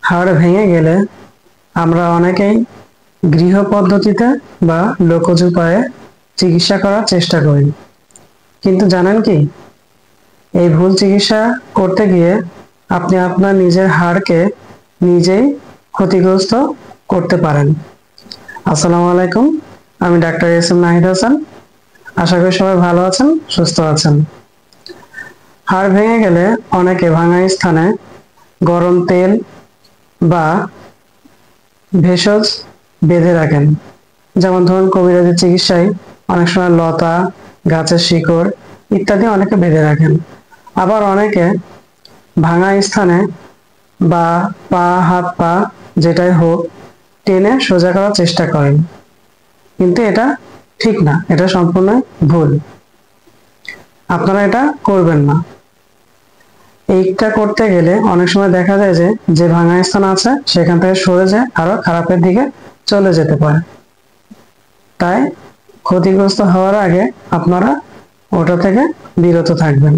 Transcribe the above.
হাড় ভেঙে গেলে আমরা অনেকেই গৃহ পদ্ধতিতে বা লোকজ উপায়ে চিকিৎসা করার চেষ্টা করি, কিন্তু জানেন কি, এই ভুল চিকিৎসা করতে গিয়ে আপনি আপনার নিজের হাড়কে নিজেই ক্ষতিগ্রস্ত করতে পারেন। আসসালামু আলাইকুম, আমি ডাক্তার এস এম নাহিদ হাসান। আশা করি সবাই ভালো আছেন, সুস্থ আছেন। হাড় ভেঙে গেলে অনেকে ভাঙা স্থানে গরম তেল বা ভেষজ বেঁধে রাখেন। যেমন ধরুন, কবিরাজি চিকিৎসায় অনেক সময় লতা, গাছের শিকড় ইত্যাদি অনেকে বেঁধে রাখেন। আবার অনেকে ভাঙা স্থানে বা পা, হাত পা যেটাই হোক টেনে সোজা করার চেষ্টা করেন, কিন্তু এটা ঠিক না, এটা সম্পূর্ণ ভুল। আপনারা এটা করবেন না। এইটা করতে গেলে অনেক সময় দেখা যায় যে যে ভাঙা স্থান আছে সেখান থেকে সরে যায় আরো খারাপের দিকে চলে যেতে পারে। তাই ক্ষতিগ্রস্ত হওয়ার আগে আপনারা ওটা থেকে বিরত থাকবেন।